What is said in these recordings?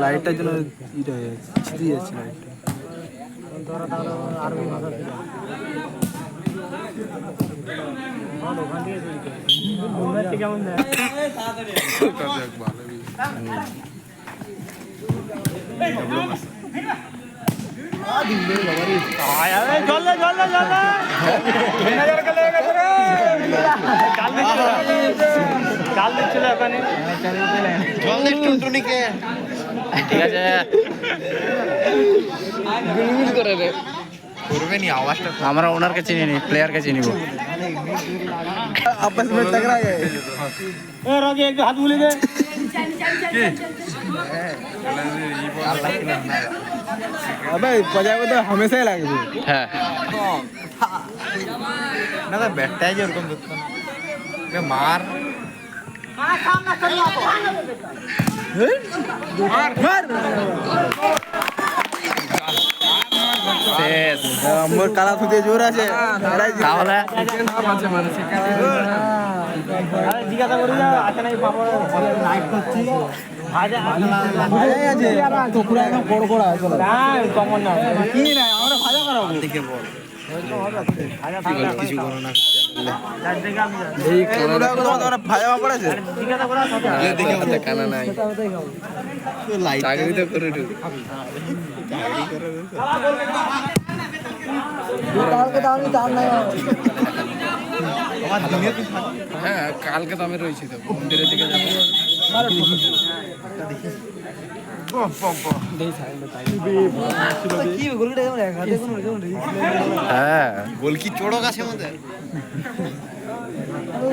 লাইটটার জন্য ইটা হয়ে যাচ্ছে, ছিঁড়ে যাচ্ছে লাইটটা। কেমন ঠিক আছে আমরা ওনারকে চিনি নি, প্লেয়ারকে চিনিব। आपस में टकरा गए। हाथ बोले दे अबे बजाए तो हमेशा ही लगे। হ্যাঁ ना तो बैठता है जो उनको मैं मार मार শেষ। मोर काला थुते जोर আছে তাহলে জিজ্ঞাসা করি না আছে নাই বাবা নাইট করছি ভাজা আছে তো পুরো একদম বড় বড় আছে না কমন না কি না আমরা ভাজা করাবো দেখে বল কিছু করো না এই কানাডা তোমরা ভাজা পড়েছে জিজ্ঞাসা করা কথা দেখে বলতে কানা নাই লাইট চাকরি তো করে দে কালকে তো আমি জান নাই আমার দিনে হ্যাঁ কালকে তো আমি রয়েছি, তো মন্দিরের দিকে যাবো। কি গোলটা এমন এক হাতে কোনো হ্যাঁ গোল কি চড়ক আছে আমাদের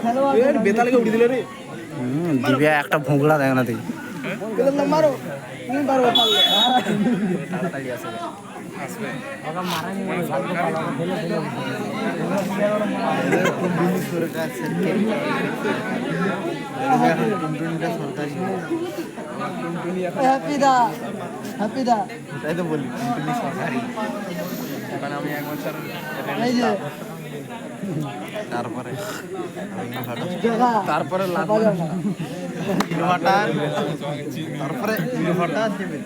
খেলোয়াড় বেতালকে উড়ি দিল রে দিব্যা একটা ভোগলা দেখ না তুই। গেল না মারো তুমি পারবে পারলে তাড়াতাড়ি আসে ওকে মারা নিয়ে ভালো ভালো খেলে খেলে দিল্লি সরকার সরকার টুনটুনিটা সরকার হ্যাপি দা তাই তো বলি টুনটুনি সরকারি কারণ আমি এক বছর এই যে তারপরে তারপরে কিলোমিটার তারপরে কিলোমিটার দেবে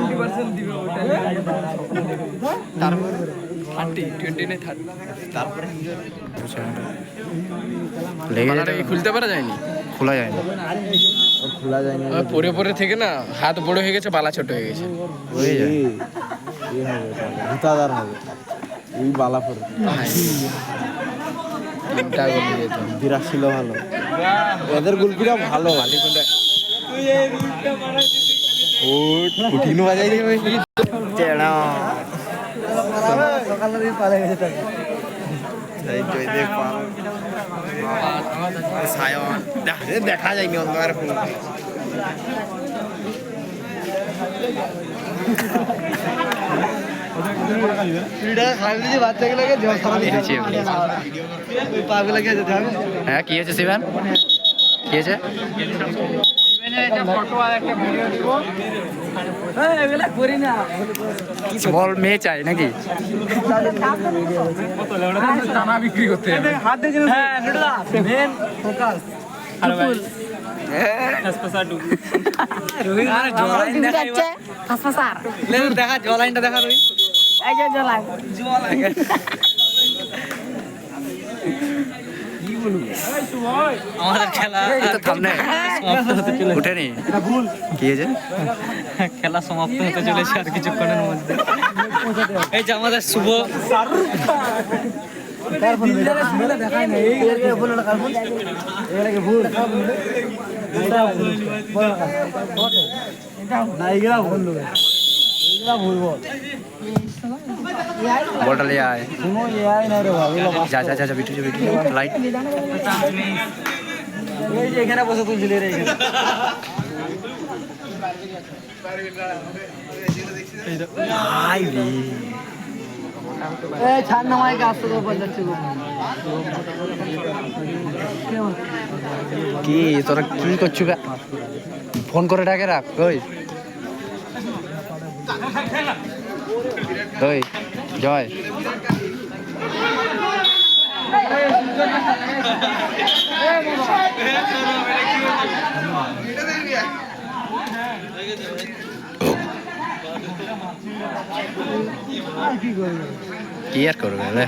20% দিবে ওটা তারপরে 20 নেই 30 তারপরে লেগে যেটা খুলতে পারা যায়নি, খোলা যায়নি, খোলা যায়নি পরে পরে থেকে না হাত বড় হয়ে গেছে, বালা ছোট হয়ে গেছে। হয়ে যায় ভূতাদার হবে এই বালা পরে বিরাট ছিল ভালো, এদের গোলকিরা ভালো উঠিনু বাজাই দিবে চেড়া সকালে পালে গেছে এই জয় দেখ পাল সায়ন দেখা যায়নি অন্ধকার হ্যাঁ কি হয়েছে শিবান, কি হয়েছে? বল মেয়ে চাই নাকি? দানা বিক্রি করতে হাত দিয়ে হ্যাঁ নেডলা মেন ফোকাস হ্যালো ভাই হাসপাসার ডুবু রোহিত মানে জলাইন দেখাইবা হাসপাসার লে দেখা জলাইনটা দেখা রোহিত এই যে জলাইন কি বলবো এই তুই আমাদের খেলা সামনে উঠেনি, কি হয়েছে? খেলা সমাপ্ত হতে চলেছে আর কিছুক্ষণের মধ্যে। এই যে আমাদের শুভ বলটা লিয়ে আয়, যা যা যা বিটু লাইট এখানে বসে তুলছিল রে ছাড় না মাইকে আসতে তো বলছে কি তোরা কি করছু? ফোন করে ডাকে রাখ। ওই ওই জয় কি আর করবে রে?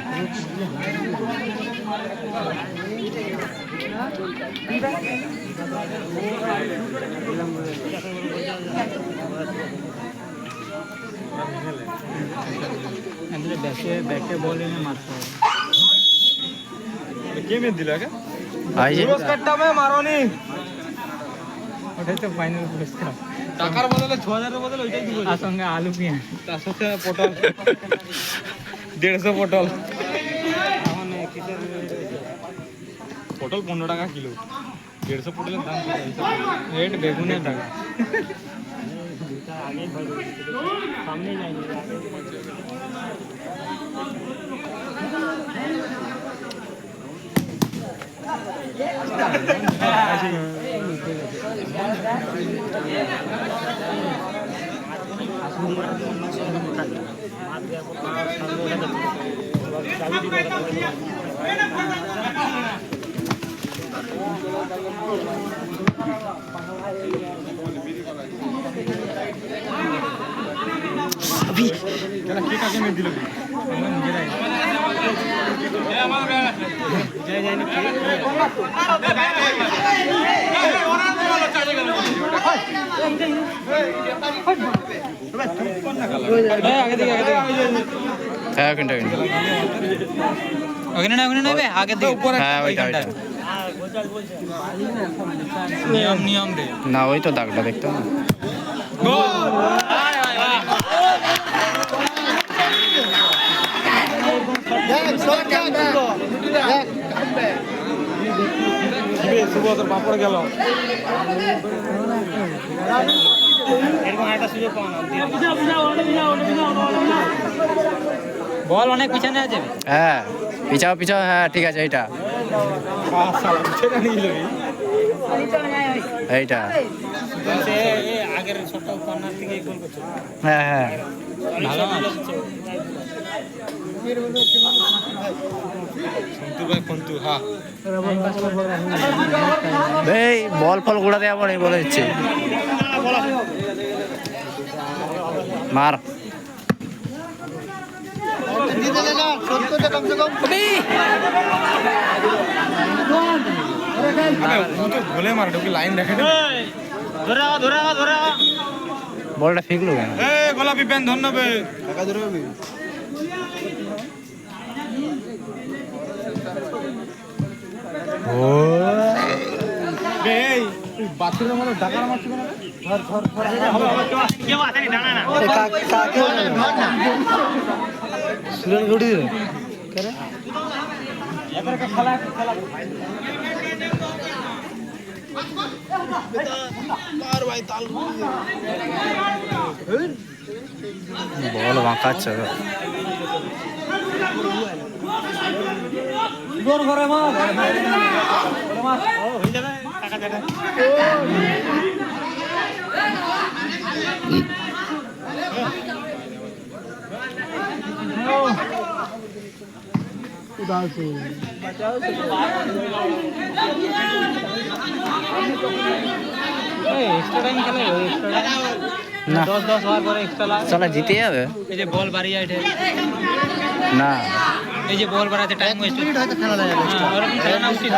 ব্যাকে বল এনে মারতে হবে। কে মেরে দিল আগে? এই যে পুরস্কারটা মে মারনি। ওটাই তো ফাইনাল পুরস্কার। টাকার বদলে 6000 এর বদলে ওইটাই দিব। আর সঙ্গে আলু পেঁয়াজ। তার সাথে পটল 150 পটল। পটল 15 টাকা কিলো। 150 পটলের দাম রেট বেগুনের টাকা। কেন কে কাকে মেরে দিল? আমরা নিজেরাই। যাই যাই না আগে দিকে হ্যাঁ ওখানটা ওখানে নেবে আগে দিকে হ্যাঁ ওইটা নিয়ম রে না ওই তো দাগটা দেখতে না সুবহানের পাপড় গেল এরকম একটা সুযোগ পাও না বল অনেক পিছনে আছে হ্যাঁ পিছাও হ্যাঁ ঠিক আছে এইটা এইটা আগের ছোট কর্নার থেকে গোল করছে হ্যাঁ ভালো এই বল ফল গুড়া দেওয়া পড়ে বলে দিচ্ছি মার বলে মার লাইন দেখে বলটা ফিকলো কেন গোলাপি প্যান ধন্যবে টাকা ধরবে বাথরুমের মধ্যে ডাকার মারছি না বল বাঁকাচ্ছে এক্সট্রা টাইম খেলে না 10 হওয়ার পরে এক্সট্রা লাগ চলা জিতে যাবে এই যে বল বাড়ি আইছে না এই যে বল বাড়াতে টাইম ওয়েস্ট হয়তো খেলা যায় ওরকম খেলা না উচিত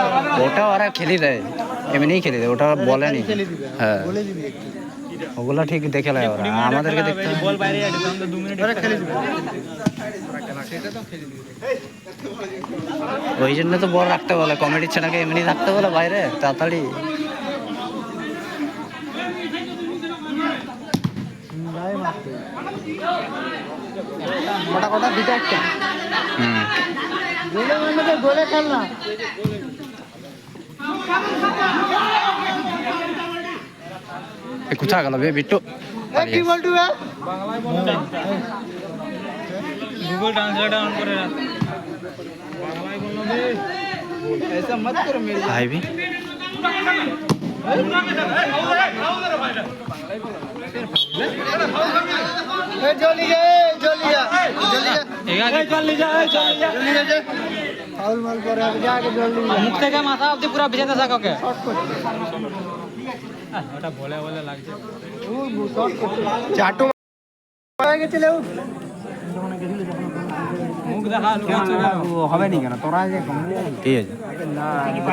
ওটা ওরা খেলে দেয় এমনিই খেলে দেয় ওটা বলেনি হ্যাঁ ওগুলা ঠিক দেখে নেয় ওরা আমাদেরকে দেখতে হবে বল বাইরে আইছে আমরা 2 মিনিট ওরা খেলে দিবে ওই জন্য তো বল রাখতে বলে কমিটির ছেলেকে এমনি রাখতে বলে বাইরে তাড়াতাড়ি কটা দিতে একটা গোলে খেল না কোথা গেল বে বিট্টু কি বলটু गूगल ट्रांसलेट ऑन करे बांग्लाई बोलनो बे ऐसा मत करो मेरे भाई भी ए जल्दी जा फाउल माल पर अब जाके जल्दी मुक्ते का माथा अब पूरा भिजा था के ওটা বলে বলে লাগছে চাটু হয়ে গেছিল মুখ দেখা হবে নি কেন তোরা যে ঠিক আছে না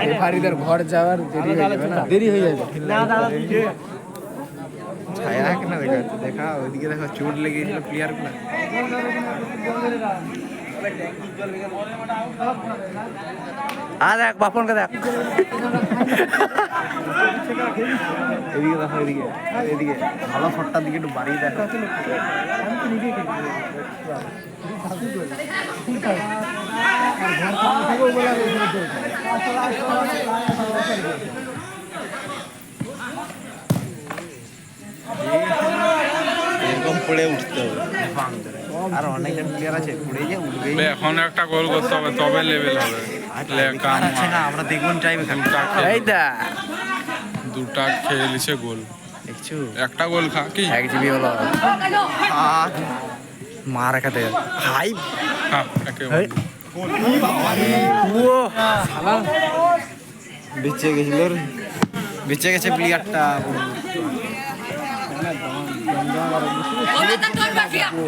রেফারিদের ঘর যাওয়ার দেরি হয়ে যাবে না দেরি হয়ে যাবে না দাদা ছায়া কেন দেখা দেখা ওইদিকে দেখো চোট লেগেছিল প্লেয়ার গুলা দেখ বাপনকে দেখ এদিকে দেখো এদিকে এদিকে ভালো শটটার দিকে একটু বাড়িয়ে দেখো এরকম পড়ে উঠতে হবে আর অনেকজন প্লেয়ার আছে পড়ে যে উঠবে এখন একটা গোল করতে হবে তবে লেভেল হবে আছে না আমরা দেখুন টাইমে এই দা দুটা খেয়ে নিছে গোল দেখছো একটা গোল খা কি 1 জিবি হলো মার খাতে হাই হ্যাঁ একেবারে বেঁচে গেছিল বেঁচে গেছে প্লেয়ারটা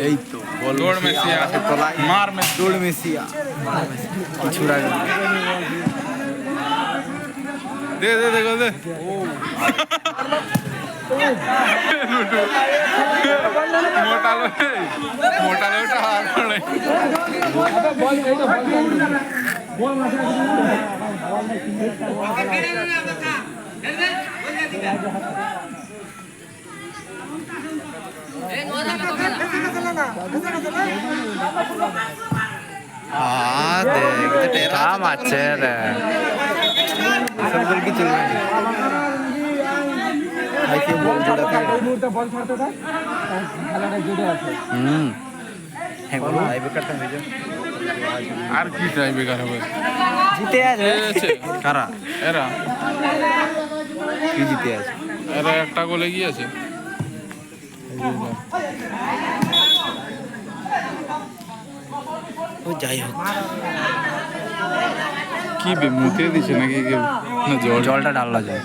এই তো দৌড় মেসিয়া মার মেসি দৌড় মেসিয়া কিছু আগে দে দে দে গোল দে মোটালো ওটা হার করে কাম আছে রে কি চলবে আইকে বল জোড়াতে হ্যাঁ বলো টাইব্রেকারটা হয়ে যাবে আর কি টাইব্রেকার হবে জিতে আছে কারা এরা কি জিতে আছে এরা একটা গোলে গিয়েছে ও যাই হোক কি বে মুতে দিছে নাকি কেউ না জল জলটা ডাললো যায়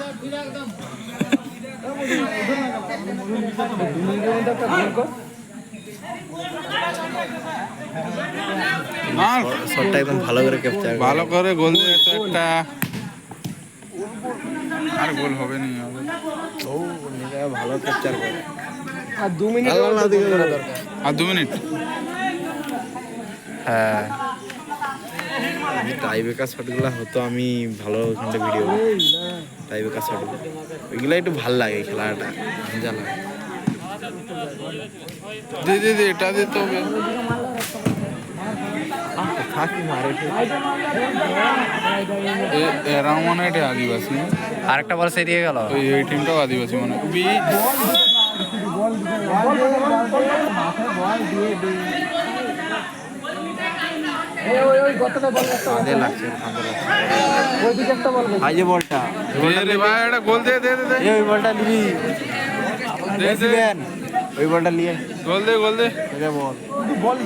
আর শটটা একদম ভালো করে ক্যাপচার ভালো করে গোল দিয়ে তো একটা আর গোল হবে নি হবে ও নিজে ভালো ক্যাপচার করে আর 2 মিনিট আল্লাহ দিকে করা দরকার আর 2 মিনিট হ্যাঁ টাইব্রেকার শটগুলো হতো আমি ভালো ওখানে ভিডিও টাইব্রেকার শটগুলো ওইগুলো একটু ভালো লাগে খেলাটা মজা লাগে দে দে দে এটা দে তো থাকি মারে এরা মনে হয় এটা আদিবাসী না? আরেকটা বল সে দিয়ে গেল এই টিমটাও আদিবাসী মনে হয় কাঁধে লাগছে এই যে বলটা রে ভাই এটা গোল দে দে দে এই ওই বলটা নিবি দে দে ওই বলটা নিয়ে গোল দে গোল দে এটা বল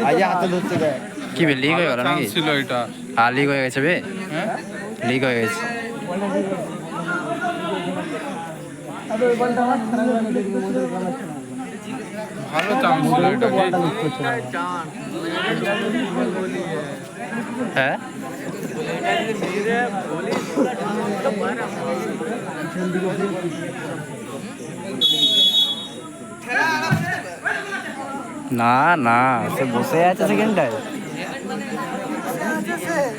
আজ হাতে ধরতে দেয় কি বে লিগ হয়ে গেল নাকি চান্স ছিল এটা লিগ হয়ে গেছে বে হ্যাঁ লিগ হয়ে গেছে ভালো চান্স ছিল এটা হ্যাঁ না না সে বসে আছে সেকেন্ডটায়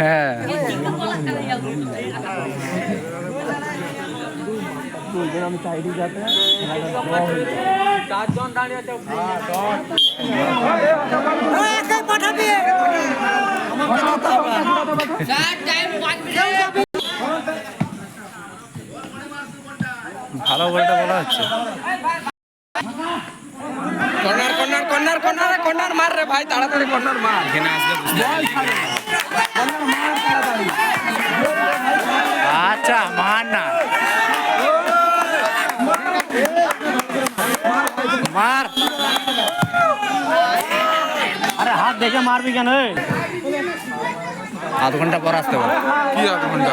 হ্যাঁ আমি সাইডে যাতে ভালো বলটা বলা হচ্ছে corner corner corner corner corner মার রে ভাই তাড়াতাড়ি কর্নার মার এখানে আসলে বুঝতে আচ্ছা মার না মার আরে হাত দেখে মারবি কেন আধ ঘন্টা পর আসতে পারে কি আধ ঘন্টা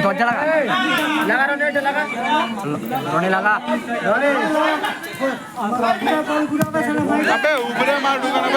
দরজা লাগা রনি লাগা আবে উপরে মার ঢুকানো